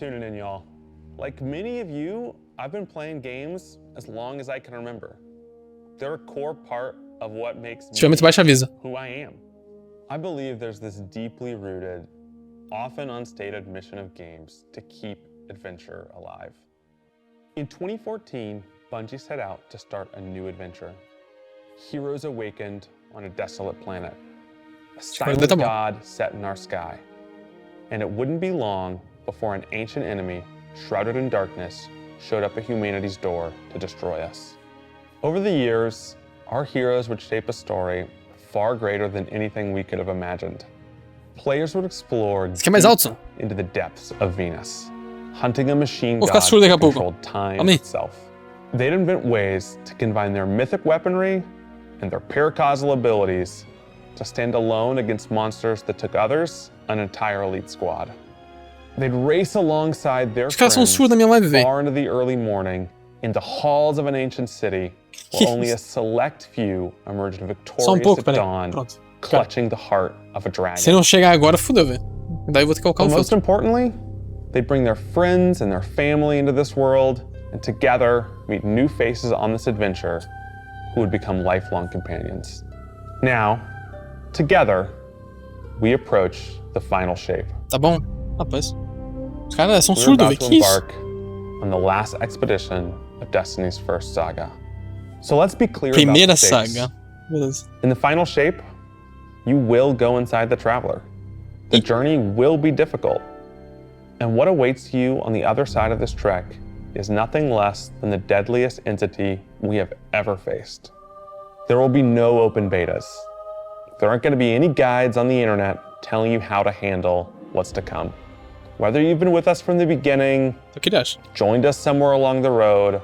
Tuning in, y'all. Like many of you, I've been playing games as long as I can remember. They're a core part of what makes me who I am. I believe there's this deeply rooted, often unstated mission of games to keep adventure alive. In 2014, Bungie set out to start a new adventure. Heroes awakened on a desolate planet. A silent god set in our sky. And it wouldn't be long before an ancient enemy, shrouded in darkness, showed up at humanity's door to destroy us. Over the years, our heroes would shape a story far greater than anything we could have imagined. Players would explore into the depths of Venus, hunting a machine god that controlled time itself. They'd invent ways to combine their mythic weaponry and their paracausal abilities to stand alone against monsters that took others, an entire elite squad. They'd race alongside their friends far into the early morning, into halls of an ancient city, where only a select few emerged victorious at dawn, clutching the heart of a dragon. Se não chegar agora, fudeu, velho. Daí eu vou ter que colocar But most importantly, they'd bring their friends and their family into this world, and together meet new faces on this adventure who would become lifelong companions. Now, together, we approach the final shape. Tá bom, rapaz. Os caras são surdos, velho. Que isso? On the last expedition of Destiny's first saga. So let's be clear about the stakes. Saga. Beleza. In the final shape, you will go inside the Traveler. The journey will be difficult. And what awaits you on the other side of this trek is nothing less than the deadliest entity we have ever faced. There will be no open betas. There aren't going to be any guides on the internet telling you how to handle what's to come. Whether you've been with us from the beginning, joined us somewhere along the road,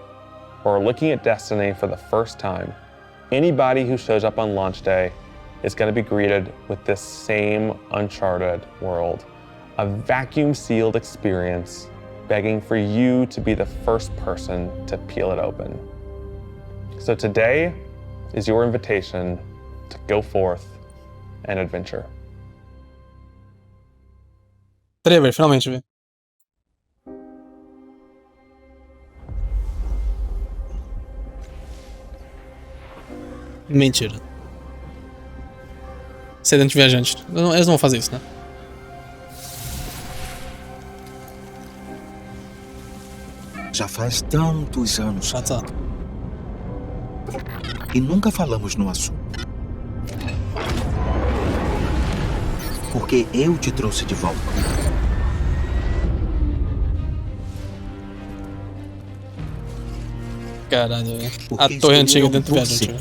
or are looking at Destiny for the first time, anybody who shows up on launch day is going to be greeted with this same uncharted world, a vacuum-sealed experience begging for you to be the first person to peel it open. So today is your invitation to go forth and adventure. Trevor, finalmente, velho. Mentira. Sedento de viajante. Eles não vão fazer isso, né? Já faz tantos anos. Ah, tá. E nunca falamos no assunto. Porque eu te trouxe de volta. Caralho, velho. A torre antiga dentro do viajante, velho.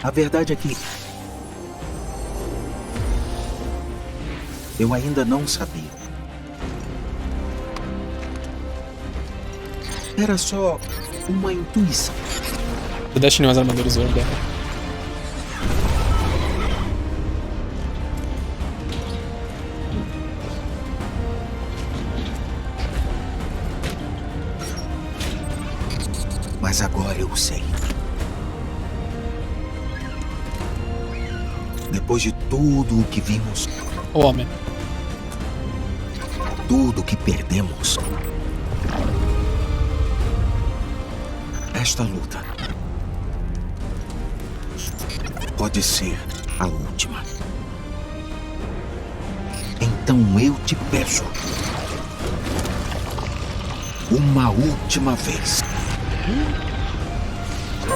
A verdade é que eu ainda não sabia. Era só uma intuição. Eu deixei umas armaduras ouro dela. Mas agora eu sei. Depois de tudo o que vimos, o homem, tudo que perdemos, esta luta pode ser a última. Então eu te peço, uma última vez,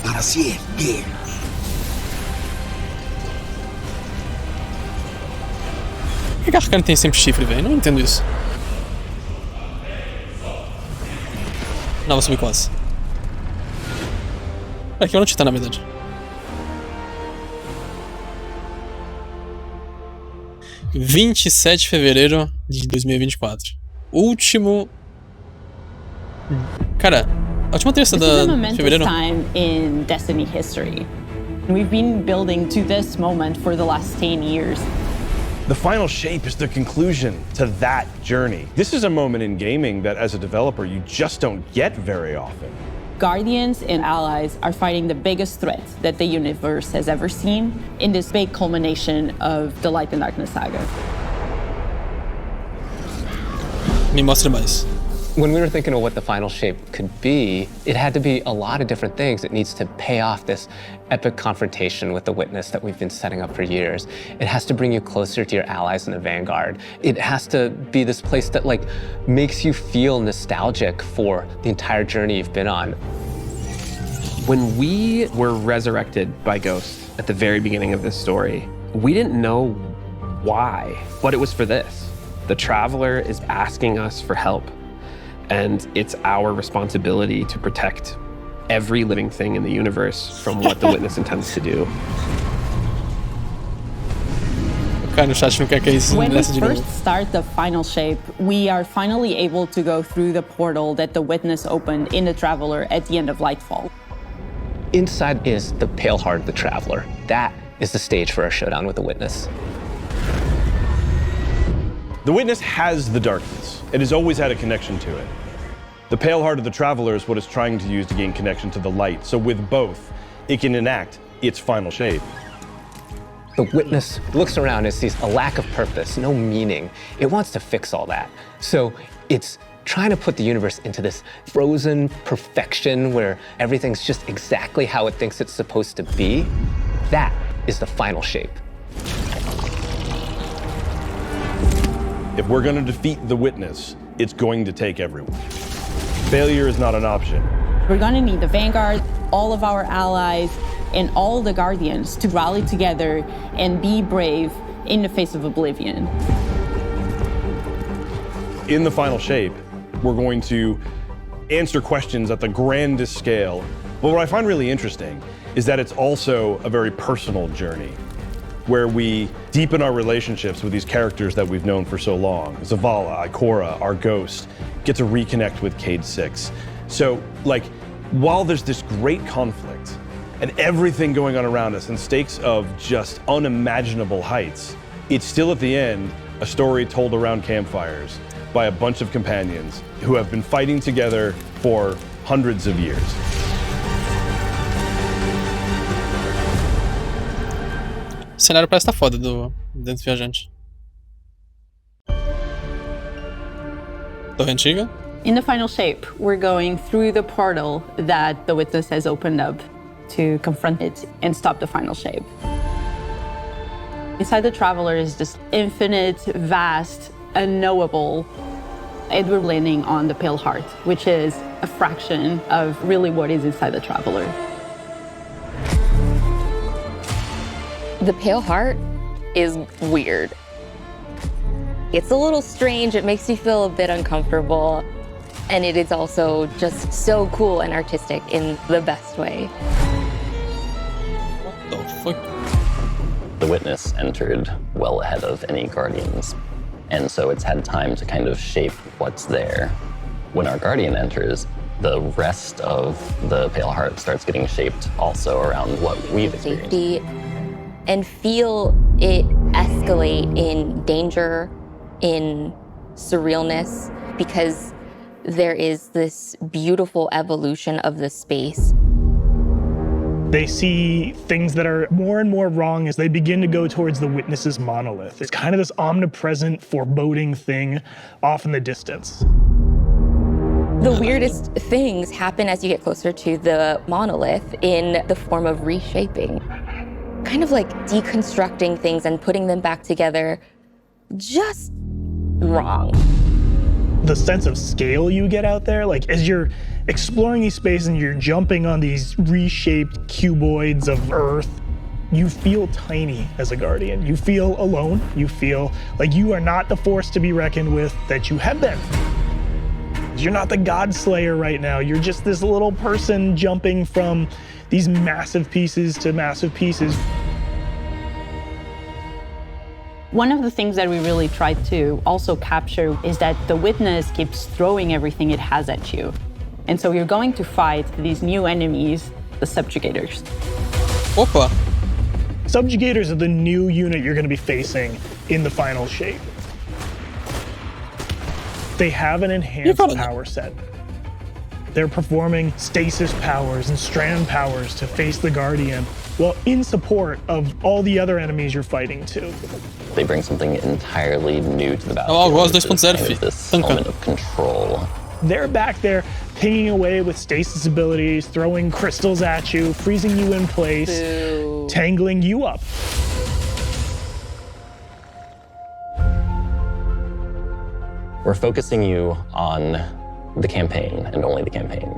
para se erguer. Por que Arcane tem sempre chifre, velho? Não entendo isso. Nova subclasse. Aqui é um titã, na verdade. – 27 de fevereiro de 2024. Último... Cara, a última terça de fevereiro. Time in Destiny history. We've been building to this moment for the last 10 years. The final shape is the conclusion to that journey. This is a moment in gaming that as a developer, you just don't get very often. Guardians and allies are fighting the biggest threat that the universe has ever seen in this big culmination of the Light and Darkness saga. Me mostre mais. When we were thinking of what the final shape could be, it had to be a lot of different things. It needs to pay off this epic confrontation with the witness that we've been setting up for years. It has to bring you closer to your allies in the vanguard. It has to be this place that like makes you feel nostalgic for the entire journey you've been on. When we were resurrected by Ghost at the very beginning of this story, we didn't know why, but it was for this. The Traveler is asking us for help. And it's our responsibility to protect every living thing in the universe from what the witness intends to do. Cara, no chat não quer que isso When we nessa de novo. first start the final shape, we are finally able to go through the portal that the witness opened in the Traveler at the end of Lightfall. Inside is the pale heart of the Traveler. That is the stage for our showdown with the witness. The witness has the darkness. It has always had a connection to it. The pale heart of the Traveler is what it's trying to use to gain connection to the light. So with both, it can enact its final shape. The witness looks around and sees a lack of purpose, no meaning. It wants to fix all that. So it's trying to put the universe into this frozen perfection where everything's just exactly how it thinks it's supposed to be. That is the final shape. If we're going to defeat the witness, it's going to take everyone. Failure is not an option. We're going to need the Vanguard, all of our allies, and all the Guardians to rally together and be brave in the face of oblivion. In the final shape, we're going to answer questions at the grandest scale. But what I find really interesting is that it's also a very personal journey, where we deepen our relationships with these characters that we've known for so long. Zavala, Ikora, our Ghost, get to reconnect with Cade 6. So, like, while there's this great conflict and everything going on around us and stakes of just unimaginable heights, it's still at the end a story told around campfires by a bunch of companions who have been fighting together for hundreds of years. O cenário parece estar foda dentro do viajante. Torre antiga. In the final shape, we're going through the portal that the witness has opened up to confront it and stop the final shape. Inside the Traveler is this infinite, vast, unknowable, and we're landing on the Pale Heart, which is a fraction of really what is inside the Traveler. The Pale Heart is weird. It's a little strange, it makes you feel a bit uncomfortable, and it is also just so cool and artistic in the best way. What the fuck? The witness entered well ahead of any Guardians, and so it's had time to kind of shape what's there. When our Guardian enters, the rest of the Pale Heart starts getting shaped also around what we've experienced. Safety, and feel it escalate in danger, in surrealness, because there is this beautiful evolution of the space. They see things that are more and more wrong as they begin to go towards the witness's monolith. It's kind of this omnipresent, foreboding thing off in the distance. The weirdest things happen as you get closer to the monolith in the form of reshaping. Kind of like deconstructing things and putting them back together just wrong. The sense of scale you get out there, like as you're exploring these spaces and you're jumping on these reshaped cuboids of Earth, you feel tiny as a Guardian. You feel alone. You feel like you are not the force to be reckoned with that you have been. You're not the God Slayer right now. You're just this little person jumping from these massive pieces to massive pieces. One of the things that we really tried to also capture is that the witness keeps throwing everything it has at you. And so you're going to fight these new enemies, the subjugators. Opa! Subjugators are the new unit you're going to be facing in the final shape. They have an enhanced power set. They're performing stasis powers and strand powers to face the Guardian, while in support of all the other enemies you're fighting too. They bring something entirely new to the battle. Oh, gosto 2.0, kind of this element of control. They're back there pinging away with stasis abilities, throwing crystals at you, freezing you in place, tangling you up. We're focusing you on the campaign and only the campaign.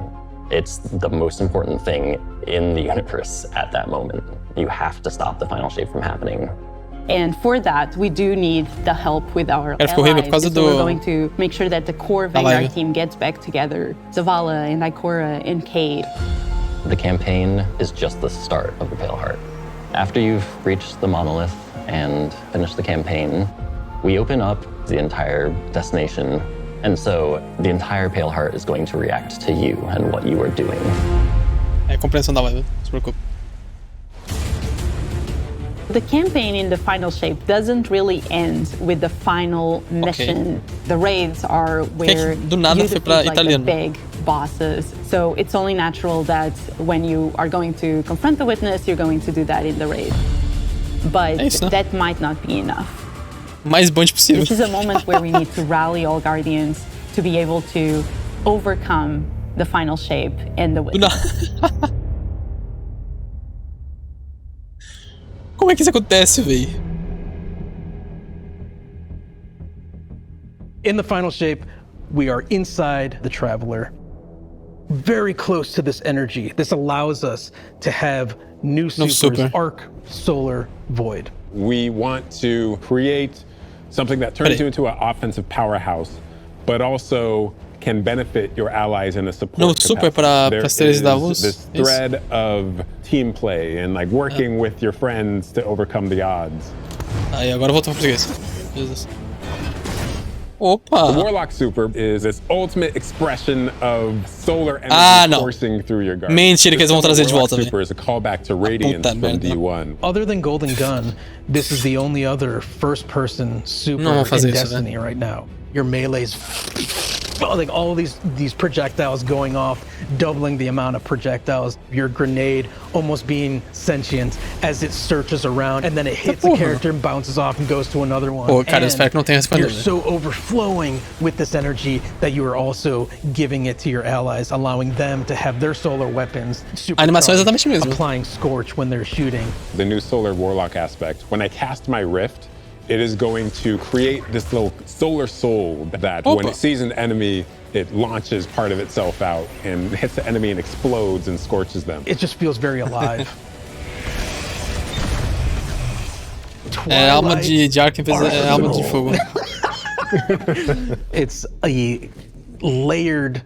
It's the most important thing in the universe at that moment. You have to stop the final shape from happening. And for that, we do need the help with our allies. So we're going to make sure that the core Vanguard team gets back together. Zavala and Ikora and Cade. The campaign is just the start of the Pale Heart. After you've reached the monolith and finished the campaign, we open up the entire destination. And so the entire Pale Heart is going to react to you and what you are doing. É a compreensão da live, não se preocupe. The campaign in the final shape doesn't really end with the final mission. The raids are where do nada you foi pra defeat like the big bosses. So it's only natural that when you are going to confront the witness, you're going to do that in the raid. But that might not be enough. Mais bungie possível. This is a moment where we need to rally all Guardians to be able to overcome the final shape and the witness. Como é que isso acontece, véi? In the final shape, we are inside the Traveler, very close to this energy. This allows us to have new supers, Arc, Solar, Void. We want to create something that turns you into an offensive powerhouse, but also can benefit your allies in a support super para seres Davos. This thread of team play and like working with your friends to overcome the odds. Aí, agora voltou para português. Jesus. Opa! The Warlock Super is this ultimate expression of solar energy coursing through your guard. Mentira que eles vão trazer de volta. Super is a callback to Radiance from D1. Other than Golden Gun, this is the only other first-person super in Destiny right now. Your melee's like all these projectiles going off, doubling the amount of projectiles. Your grenade almost being sentient as it searches around, and then it hits a character and bounces off and goes to another one. Pô, cara, espero que não tenha respondido. You're so overflowing with this energy that you are also giving it to your allies, allowing them to have their solar weapons. Animação é exatamente mesmo. Applying Scorch when they're shooting. The new Solar Warlock aspect. When I cast my Rift, it is going to create this little solar soul that when it sees an enemy, it launches part of itself out and hits the enemy and explodes and scorches them. It just feels very alive. É alma de Ark fez alma de fogo. It's a layered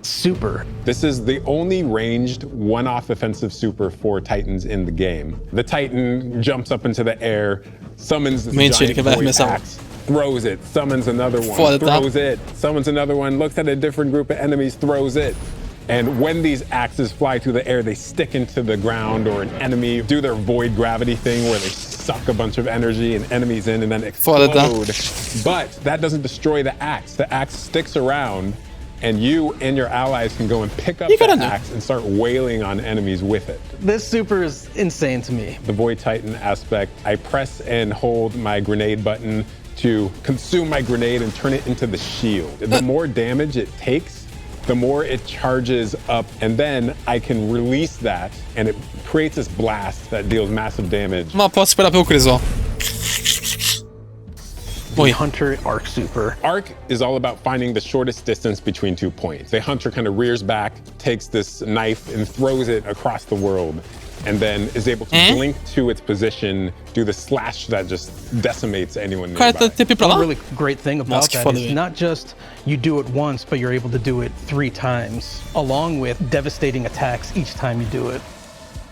super. This is the only ranged one-off offensive super for Titans in the game. The Titan jumps up into the air, summons this giant void axe, throws it, summons another one, throws it, summons another one, looks at a different group of enemies, throws it. And when these axes fly through the air, they stick into the ground or an enemy, do their void gravity thing where they suck a bunch of energy and enemies in and then explode. But that doesn't destroy the axe. The axe sticks around and you and your allies can go and pick up that axe and start wailing on enemies with it. This super is insane to me. The Void Titan aspect, I press and hold my grenade button to consume my grenade and turn it into the shield. The more damage it takes, the more it charges up, and then I can release that, and it creates this blast that deals massive damage. Mas posso esperar pelo Chris, ó. The Hunter Arc Super. Arc is all about finding the shortest distance between 2 points. The Hunter kind of rears back, takes this knife and throws it across the world, and then is able to blink to its position, do the slash that just decimates anyone nearby. One really great thing about that is not just you do it once, but you're able to do it 3 times, along with devastating attacks each time you do it.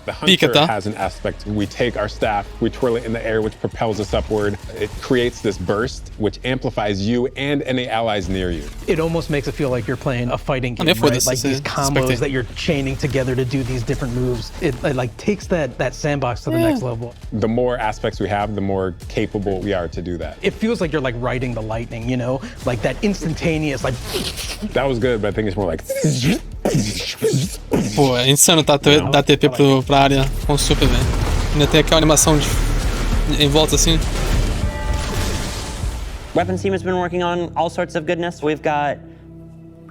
The hunter has an aspect. We take our staff, we twirl it in the air, which propels us upward. It creates this burst, which amplifies you and any allies near you. It almost makes it feel like you're playing a fighting game, right? Like these combos that you're chaining together to do these different moves. It like takes that sandbox to the next level. The more aspects we have, the more capable we are to do that. It feels like you're like riding the lightning, you know? Like that instantaneous, like... That was good, but I think it's more like... Pô, é insano dar TP pra área com super, velho. Ainda tem aquela animação em volta assim. Weapons team has been working on all sorts of goodness. We've got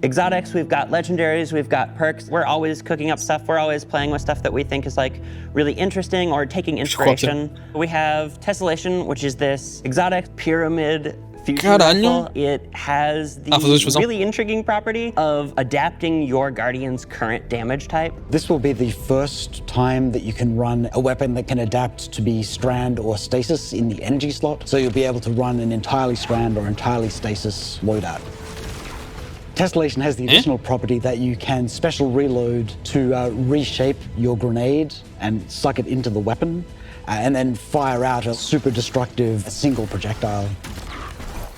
exotics, we've got legendaries, we've got perks. We're always cooking up stuff. We're always playing with stuff that we think is like really interesting or taking inspiration. We have Tessellation, which is this exotic pyramid fusion rifle. It has the really intriguing property of adapting your Guardian's current damage type. This will be the first time that you can run a weapon that can adapt to be strand or stasis in the energy slot. So you'll be able to run an entirely strand or entirely stasis loadout. Tessellation has the additional property that you can special reload to reshape your grenade and suck it into the weapon and then fire out a super destructive single projectile.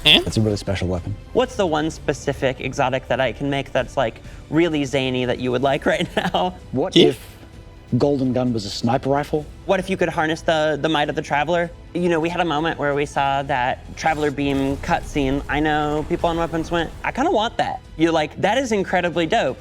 It's a really special weapon. What's the one specific exotic that I can make that's like really zany that you would like right now? What if Golden Gun was a sniper rifle? What if you could harness the might of the Traveler? You know, we had a moment where we saw that Traveler Beam cutscene. I know people on Weapons went, I kind of want that. You're like, that is incredibly dope.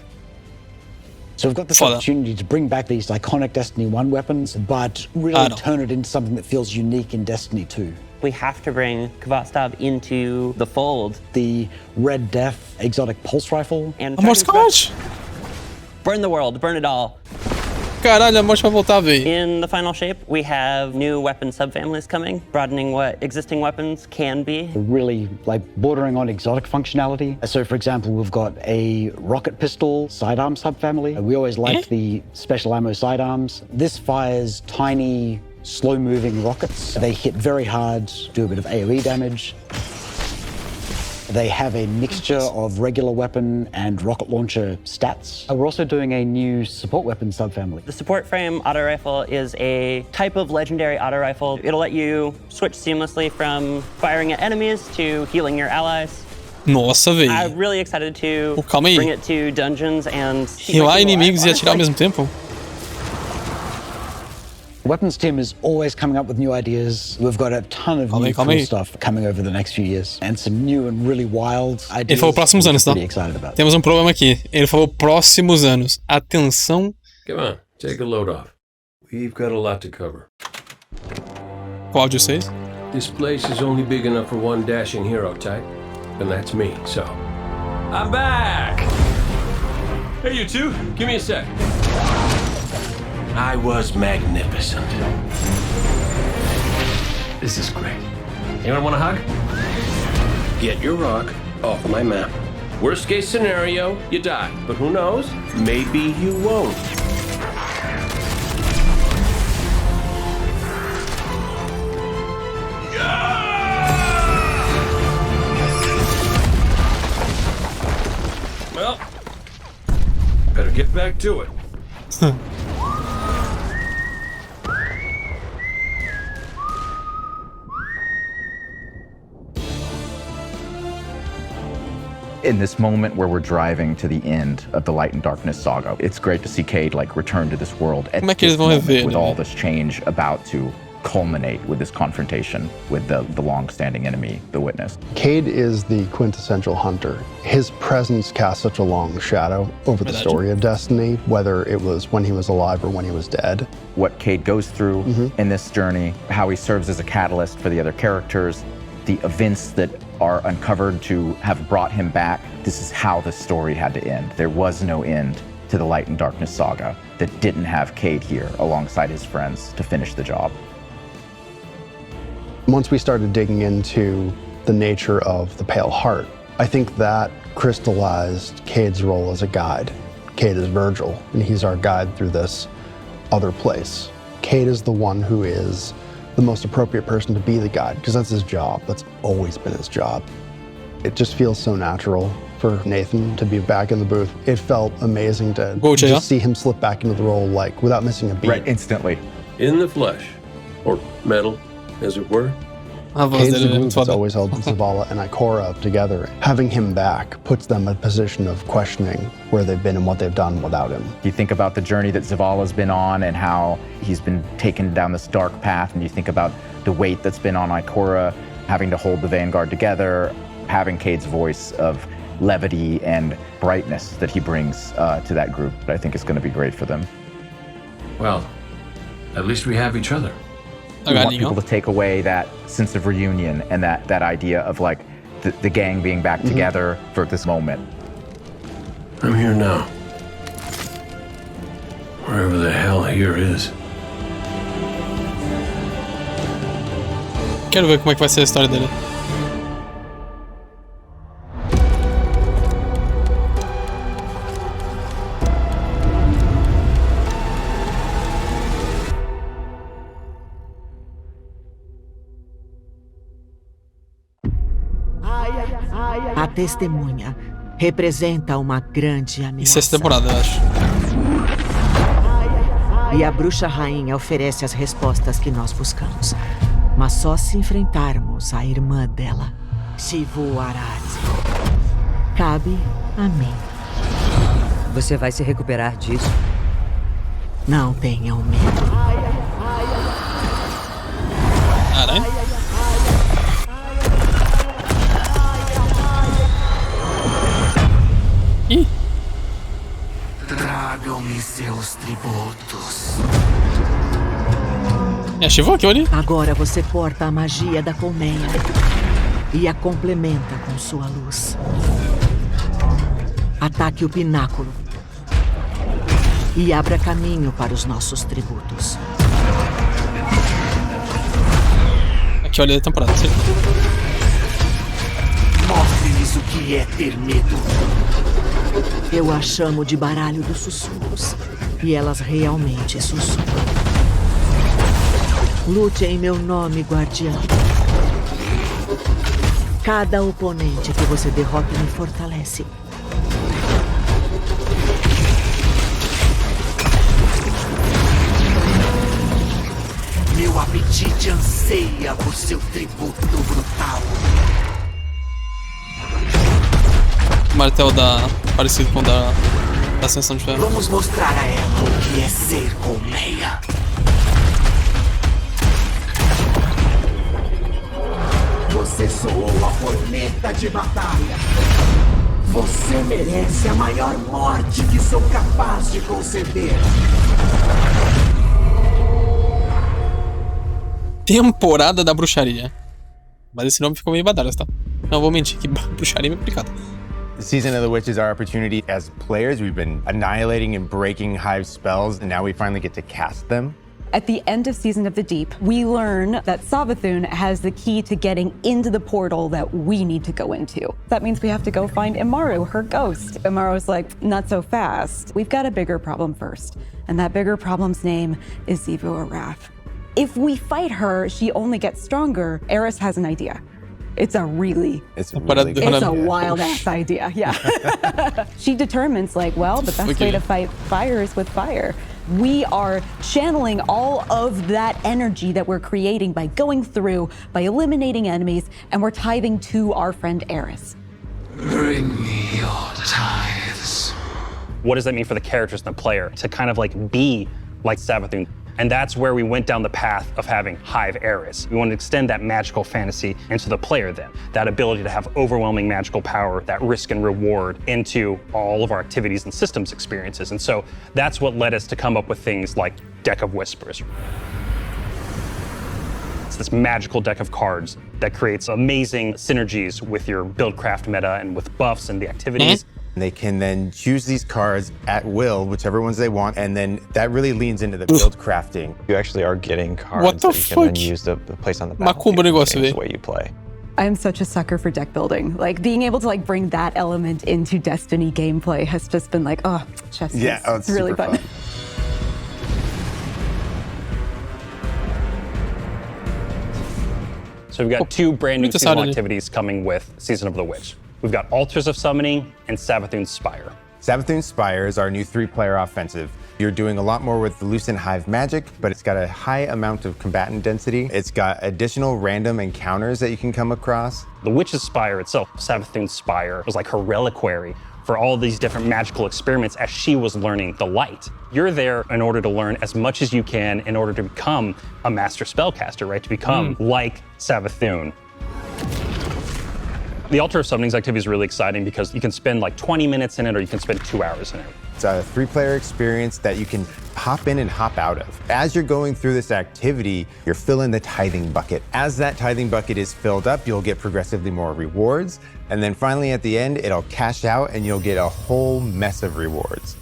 So we've got this opportunity to bring back these iconic Destiny 1 weapons, but really turn it into something that feels unique in Destiny 2. We have to bring Kvotstov into the fold. The Red Death exotic pulse rifle. And Scotch! Burn the world, burn it all. Caralho, a morte vai voltar, véi. In the final shape, we have new weapon subfamilies coming, broadening what existing weapons can be. Really like bordering on exotic functionality. So for example, we've got a rocket pistol sidearm subfamily. We always liked the special ammo sidearms. This fires tiny, slow-moving rockets. They hit very hard, do a bit of AoE damage. They have a mixture of regular weapon and rocket launcher stats. We're also doing a new support weapon subfamily. The support frame auto rifle is a type of legendary auto rifle. It'll let you switch seamlessly from firing at enemies to healing your allies. Nossa, velho. I'm really excited to calma aí. bring it to dungeons and healar inimigos e atirar ao mesmo tempo. The weapons team is always coming up with new ideas. We've got a ton of new cool stuff coming over the next few years, and some new and really wild ideas. Ele falou próximos anos, tá? Temos um problema aqui. Ele falou próximos anos. Atenção. Come on, take a load off. We've got a lot to cover. Qual de vocês? This place is only big enough for one dashing hero type, and that's me, so. I'm back! Hey, you two, give me a sec. I was magnificent. This is great. Anyone want a hug? Get your rock off my map. Worst case scenario, you die. But who knows? Maybe you won't. Well, better get back to it. In this moment where we're driving to the end of the Light and Darkness saga, it's great to see Cade like return to this world at this moment with all this change about to culminate with this confrontation with the long-standing enemy, the Witness. Cade is the quintessential hunter. His presence casts such a long shadow over the story of Destiny, whether it was when he was alive or when he was dead. What Cade goes through in this journey, how he serves as a catalyst for the other characters, the events that are uncovered to have brought him back. This is how the story had to end. There was no end to the Light and Darkness saga that didn't have Cade here alongside his friends to finish the job. Once we started digging into the nature of the Pale Heart, I think that crystallized Cade's role as a guide. Cade is Virgil, and he's our guide through this other place. Cade is the one who is the most appropriate person to be the guide, because that's his job. That's always been his job. It just feels so natural for Nathan to be back in the booth. It felt amazing to just see him slip back into the role like without missing a beat. Right, instantly. In the flesh, or metal, as it were. Cade's the group that's always held Zavala and Ikora together. Having him back puts them in a position of questioning where they've been and what they've done without him. You think about the journey that Zavala's been on and how he's been taken down this dark path, and you think about the weight that's been on Ikora, having to hold the Vanguard together, having Cade's voice of levity and brightness that he brings to that group. I think it's going to be great for them. Well, at least we have each other. We want people to take away that sense of reunion and that idea of like the gang being back together for this moment. I'm here now. Wherever the hell here is. Quero ver como é que vai ser a história dele. A Testemunha representa uma grande ameaça. Isso é essa temporada, eu acho. E a bruxa rainha oferece as respostas que nós buscamos. Mas só se enfrentarmos a irmã dela, Shivu Arati. Cabe a mim. Você vai se recuperar disso? Não tenham medo. Caralho. Ih. Tragam-me seus tributos. É, Shivu aqui, olha. Agora você porta a magia da colmeia e a complementa com sua luz. Ataque o pináculo e abra caminho para os nossos tributos. Aqui, olha a temporada, sim. Mostre-lhes o que é ter medo. Eu a chamo de baralho dos sussurros e elas realmente sussurram. Lute em meu nome, guardião. Cada oponente que você derrota me fortalece. Meu apetite anseia por seu tributo brutal. Martelo parecido com o da Ascensão de Ferro. Vamos mostrar a ela o que é ser colmeia. Você soou a corneta de batalha. Você merece a maior morte que sou capaz de conceder. Temporada da bruxaria. Mas esse nome ficou meio badalas, tá? Não vou mentir, que bruxaria é meio complicado. The Season of the Witch is our opportunity. As players, we've been annihilating and breaking Hive spells, and now we finally get to cast them. At the end of Season of the Deep, we learn that Savathun has the key to getting into the portal that we need to go into. That means we have to go find Imaru, her ghost. Imaru's like, not so fast. We've got a bigger problem first. And that bigger problem's name is Zivu Arath. If we fight her, she only gets stronger. Eris has an idea. It's a wild ass idea, yeah. She determines like, well, the best way to fight fire is with fire. We are channeling all of that energy that we're creating by going through, by eliminating enemies, and we're tithing to our friend Eris. Bring me your tithes. What does that mean for the characters and the player to kind of like be like Savathun? And that's where we went down the path of having Hive Eris. We wanted to extend that magical fantasy into the player then. That ability to have overwhelming magical power, that risk and reward into all of our activities and systems experiences. And so that's what led us to come up with things like Deck of Whispers. It's this magical deck of cards that creates amazing synergies with your buildcraft meta and with buffs and the activities. They can then choose these cards at will, whichever ones they want, and then that really leans into the build crafting. You actually are getting cards that you can then use to place on the battlefield the way you play. I'm such a sucker for deck building. Like being able to like bring that element into Destiny gameplay has just been like, oh, chef's kiss. Yeah, it's really fun. So we've got two brand new seasonal activities coming with Season of the Witch. We've got Altars of Summoning and Savathun's Spire. Savathun's Spire is our new 3-player offensive. You're doing a lot more with the Lucent Hive magic, but it's got a high amount of combatant density. It's got additional random encounters that you can come across. The Witch's Spire itself, Savathun's Spire, was like her reliquary for all these different magical experiments as she was learning the light. You're there in order to learn as much as you can in order to become a master spellcaster, right? To become like Savathun. The Altar of Summoning's activity is really exciting because you can spend like 20 minutes in it or you can spend 2 hours in it. It's a 3-player experience that you can hop in and hop out of. As you're going through this activity, you're filling the tithing bucket. As that tithing bucket is filled up, you'll get progressively more rewards. And then finally at the end, it'll cash out and you'll get a whole mess of rewards.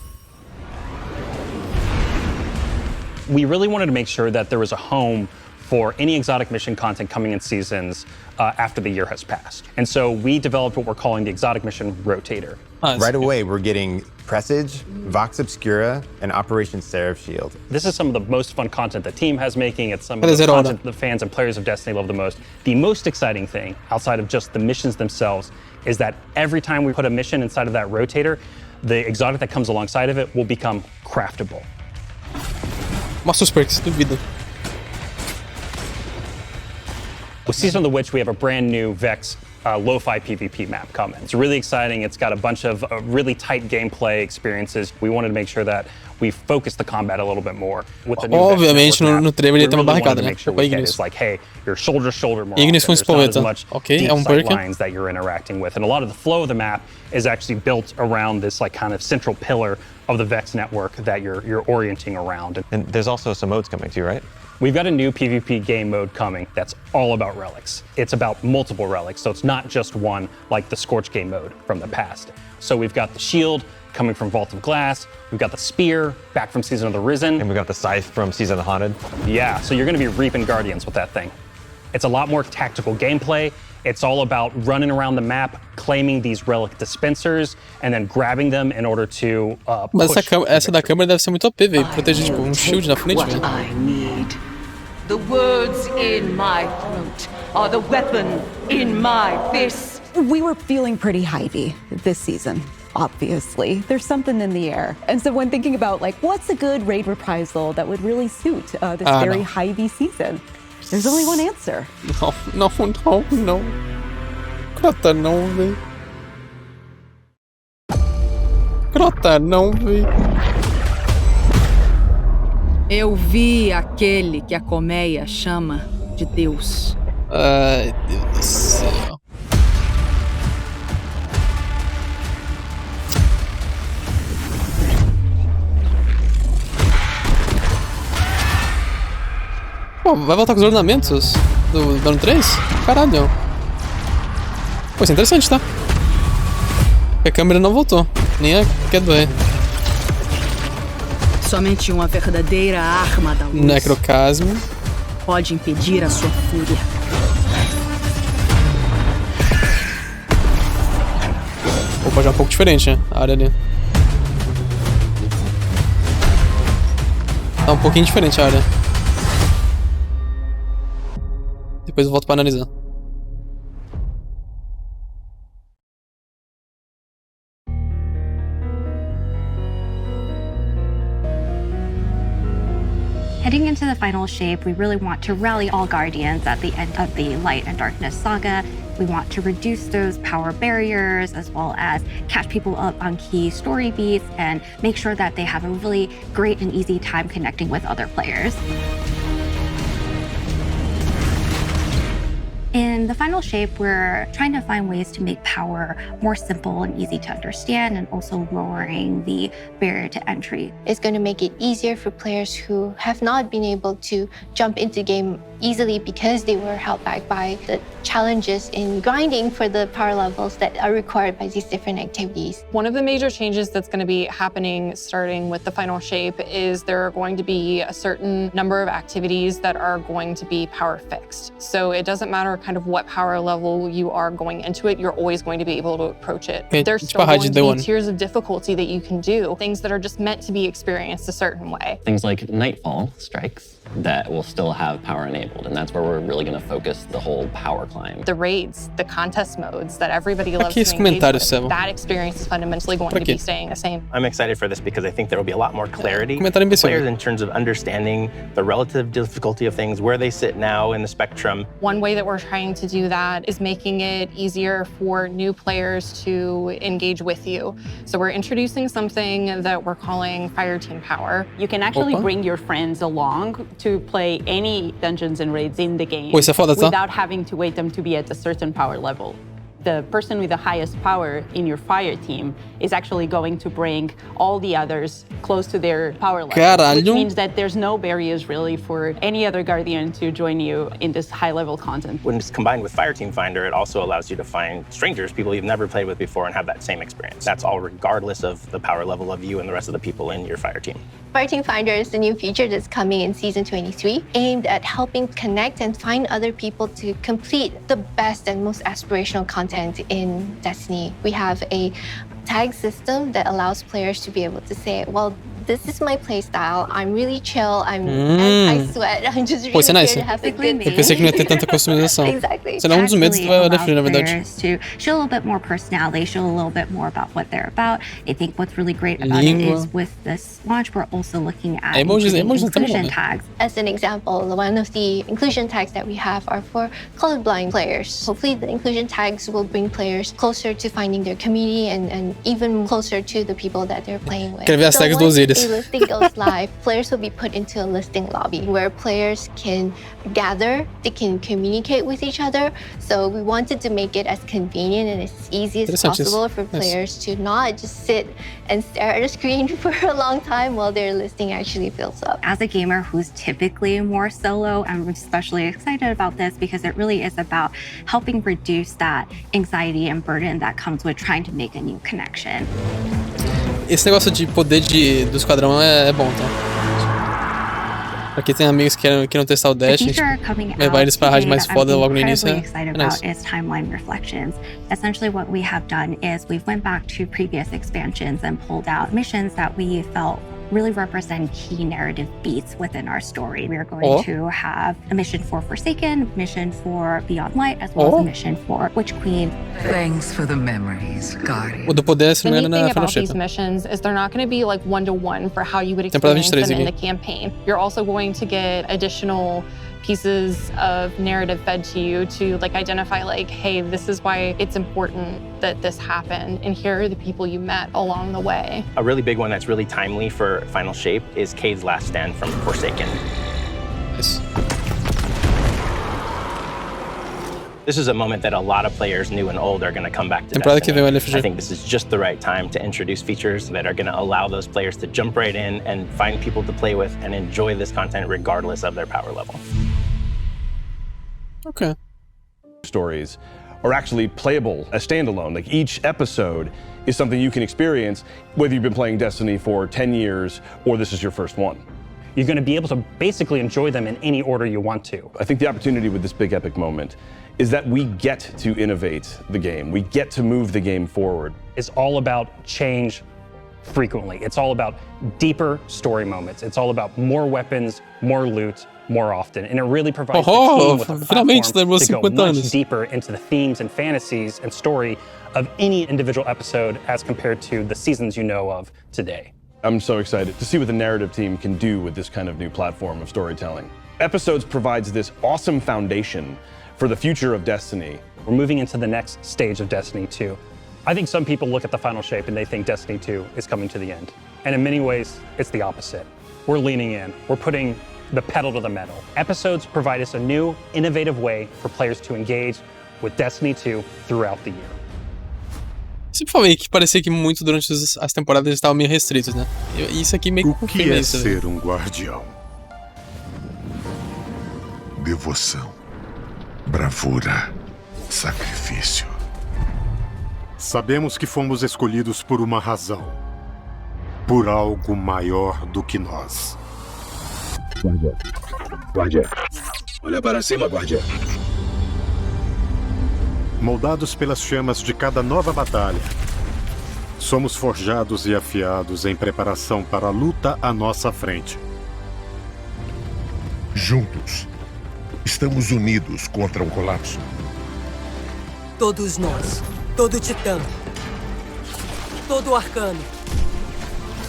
We really wanted to make sure that there was a home for any exotic mission content coming in seasons after the year has passed. And so we developed what we're calling the Exotic Mission Rotator. Right away, we're getting Presage, Vox Obscura, and Operation Seraph Shield. This is some of the most fun content the team has making. It's some of the content the fans and players of Destiny love the most. The most exciting thing, outside of just the missions themselves, is that every time we put a mission inside of that rotator, the exotic that comes alongside of it will become craftable. Mostra os perks, duvido. With Season of the Witch, we have a brand new Vex lo-fi PvP map coming. It's really exciting. It's got a bunch of really tight gameplay experiences. We wanted to make sure that we focus the combat a little bit more. With the new Obviamente no trailer ele tem uma barricada, né? Sure it's like, hey, you're shoulder to shoulder more Ignis com often. There's not as espoleta. much Ok, deep é sight perk. lines that you're interacting with. And a lot of the flow of the map is actually built around this like kind of central pillar of the Vex network that you're orienting around. And there's also some modes coming too, right? We've got a new PvP game mode coming that's all about relics. It's about multiple relics, so it's not just one like the Scorch game mode from the past. So we've got the shield coming from Vault of Glass, we've got the spear back from Season of the Risen. And we've got the scythe from Season of the Haunted. Yeah, so you're gonna be reaping Guardians with that thing. It's a lot more tactical gameplay. It's all about running around the map, claiming these relic dispensers, and then grabbing them in order to Mas essa da câmera deve ser muito OP, velho. Proteger tipo shield na frente, velho. I need. The words in my throat are the weapon in my fist. We were feeling pretty Hivey this season, obviously. There's something in the air. And so when thinking about like, what's a good raid reprisal that would really suit this very Hivey season, there's only one answer. No. Crota não, velho. Crota não, velho. Eu vi aquele que a colmeia chama de Deus. Ai, Deus do céu. Pô, vai voltar com os ornamentos do ano 3? Caralho. Pô, isso é interessante, tá? A câmera não voltou. Nem a quer doer. Somente uma verdadeira arma da luz Necrocasmo pode impedir a sua fúria. Opa, já é um pouco diferente, né? A área ali. Tá um pouquinho diferente a área. Depois eu volto pra analisar. Heading into the final shape, we really want to rally all Guardians at the end of the Light and Darkness saga. We want to reduce those power barriers as well as catch people up on key story beats and make sure that they have a really great and easy time connecting with other players. In the final shape, we're trying to find ways to make power more simple and easy to understand and also lowering the barrier to entry. It's going to make it easier for players who have not been able to jump into the game easily because they were held back by the challenges in grinding for the power levels that are required by these different activities. One of the major changes that's going to be happening starting with the final shape is there are going to be a certain number of activities that are going to be power fixed. So it doesn't matter kind of what power level you are going into it, you're always going to be able to approach it. Okay, There's still going to be tiers of difficulty that you can do, things that are just meant to be experienced a certain way. Things like Nightfall strikes that will still have power enabled, and that's where we're really going to focus the whole power climb. The raids, the contest modes that everybody loves Aqui to engage with, Sebo. that experience is fundamentally going to be staying the same. I'm excited for this because I think there will be a lot more clarity for players in terms of understanding the relative difficulty of things, where they sit now in the spectrum. One way that we're trying to do that is making it easier for new players to engage with you. So we're introducing something that we're calling Fire Team Power. You can actually bring your friends along to play any dungeons and raids in the game without having to wait them to be at a certain power level. The person with the highest power in your fire team is actually going to bring all the others close to their power level, which means that there's no barriers really for any other Guardian to join you in this high-level content. When it's combined with Fireteam Finder, it also allows you to find strangers, people you've never played with before, and have that same experience. That's all regardless of the power level of you and the rest of the people in your fire team. Fireteam Finder is the new feature that's coming in Season 23, aimed at helping connect and find other people to complete the best and most aspirational content in Destiny. We have a tag system that allows players to be able to say, well, this is my playstyle. I'm really chill. And I sweat. I'm just really here to have a good day. Eu pensei que não ia ter tanta customização. Exactly. Será um dos medos que vai definir, na verdade. To show a little bit more personality, show a little bit more about what they're about. I think what's really great about it is with this launch, we're also looking at inclusion tags. As an example, one of the inclusion tags that we have are for colorblind players. Hopefully the inclusion tags will bring players closer to finding their community and even closer to the people that they're playing with. Quero ver as tags dos íris. A listing goes live, players will be put into a listing lobby where players can gather, they can communicate with each other. So we wanted to make it as convenient and as easy as possible for players to not just sit and stare at a screen for a long time while their listing actually fills up. As a gamer who's typically more solo, I'm especially excited about this because it really is about helping reduce that anxiety and burden that comes with trying to make a new connection. Esse negócio de poder do esquadrão é bom, tá? Aqui tem amigos que querem testar o Dash, levar eles pra rádio mais foda logo no início. Is timeline reflections. Essentially what we have done is we've went back to previous expansions and pulled out missions that we felt really represent key narrative beats within our story. We are going to have a mission for Forsaken, mission for Beyond Light, as well as a mission for Witch Queen. Thanks for the memories, Guardian. O do poder, se não The me neat engano, thing about these missions is they're not going to be like one-to-one for how you would experience them in the campaign. You're also going to get additional pieces of narrative fed to you to like identify like, hey, this is why it's important that this happened, and here are the people you met along the way. A really big one that's really timely for Final Shape is Cade's last stand from Forsaken. Yes. This is a moment that a lot of players, new and old, are going to come back to Destiny. I think this is just the right time to introduce features that are going to allow those players to jump right in and find people to play with and enjoy this content regardless of their power level. Okay. Stories are actually playable as standalone. Like each episode is something you can experience, whether you've been playing Destiny for 10 years or this is your first one. You're going to be able to basically enjoy them in any order you want to. I think the opportunity with this big epic moment is that we get to innovate the game. We get to move the game forward. It's all about change frequently. It's all about deeper story moments. It's all about more weapons, more loot, more often. And it really provides the team with a platform to go much deeper into the themes and fantasies and story of any individual episode as compared to the seasons you know of today. I'm so excited to see what the narrative team can do with this kind of new platform of storytelling. Episodes provides this awesome foundation for the future of Destiny. We're moving into the next stage of Destiny 2. I think some people look at the Final Shape and they think Destiny 2 is coming to the end. And in many ways, it's the opposite. We're leaning in. We're putting the pedal to the metal. Episodes provide us a new, innovative way for players to engage with Destiny 2 throughout the year. Sempre falei que parecia que muito durante as temporadas eles estavam meio restritos, né? E isso aqui meio que confirma isso. O que é ser um guardião? Devoção, bravura, sacrifício. Sabemos que fomos escolhidos por uma razão. Por algo maior do que nós. Guardião. Olha para cima, guardião. moldados pelas chamas de cada nova batalha. Somos forjados e afiados em preparação para a luta à nossa frente. Juntos, estamos unidos contra o colapso. Todos nós, todo titã, todo arcano,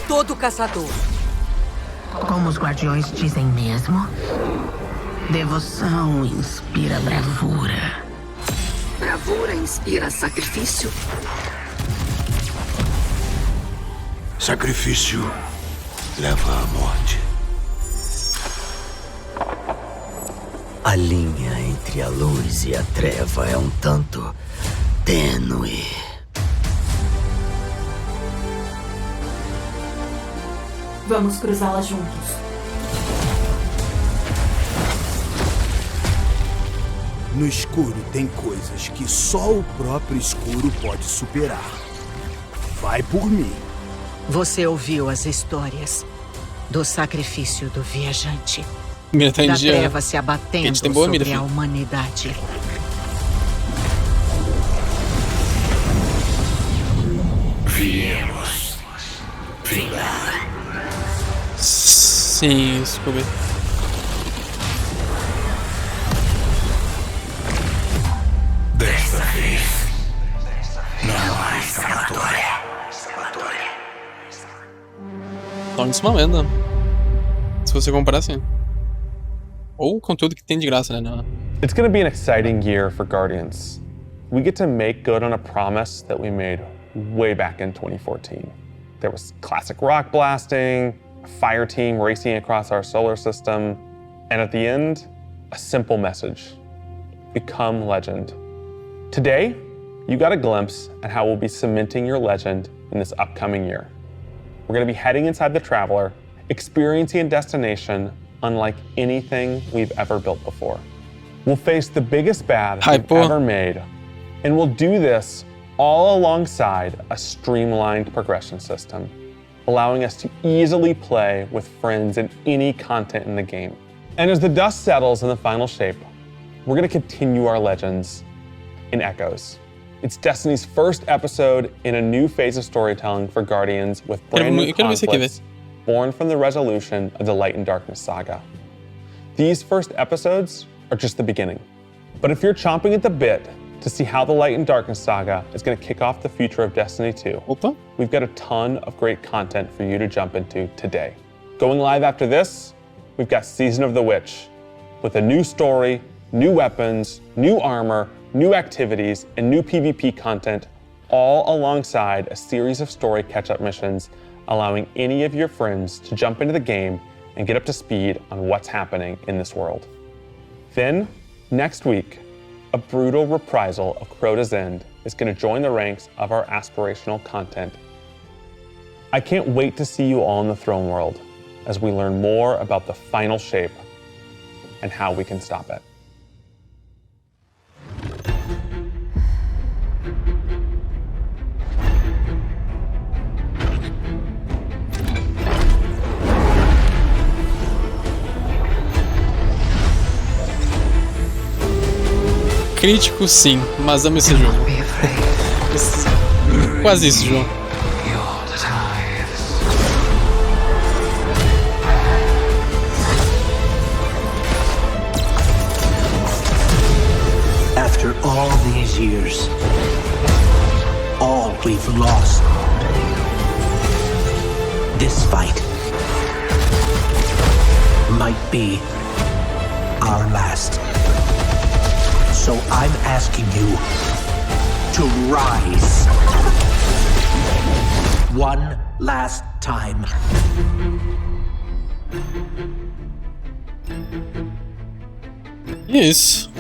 todo caçador. Como os guardiões dizem mesmo, devoção inspira bravura. Bravura inspira sacrifício. Sacrifício leva à morte. A linha entre a luz e a treva é um tanto tênue. Vamos cruzá-la juntos. No escuro tem coisas que só o próprio escuro pode superar. Vai por mim. Você ouviu as histórias do sacrifício do viajante. Mira tá em da dia. treva se abatendo tem boa sobre mira, a humanidade. Viemos vingar. Sim, Scooby. Desta vez, não há mais escapatória. Torna-se uma lenda. Se você comprar, sim. Ou o conteúdo que tem de graça, né? It's going to be an exciting year for Guardians. We get to make good on a promise that we made way back in 2014. There was classic rock blasting, a fire team racing across our solar system, and at the end, a simple message: become legend. Today, you got a glimpse at how we'll be cementing your legend in this upcoming year. We're going to be heading inside the Traveler, experiencing a destination unlike anything we've ever built before. We'll face the biggest bad we've ever made, and we'll do this all alongside a streamlined progression system, allowing us to easily play with friends in any content in the game. And as the dust settles in the final shape, we're going to continue our legends in Echoes. It's Destiny's first episode in a new phase of storytelling for Guardians with brand new conflicts born from the resolution of the Light and Darkness saga. These first episodes are just the beginning. But if you're chomping at the bit to see how the Light and Darkness saga is going to kick off the future of Destiny 2, we've got a ton of great content for you to jump into today. Going live after this, we've got Season of the Witch, with a new story, new weapons, new armor, new activities, and new PvP content, all alongside a series of story catch-up missions, allowing any of your friends to jump into the game and get up to speed on what's happening in this world. Then, next week, a brutal reprisal of Crota's End is going to join the ranks of our aspirational content. I can't wait to see you all in the Throne World as we learn more about the final shape and how we can stop it. Crítico, sim, mas amo esse jogo. Quase isso, João. After all these years, all we've lost, this fight might be our last. So I'm asking you to rise one last time. E é isso.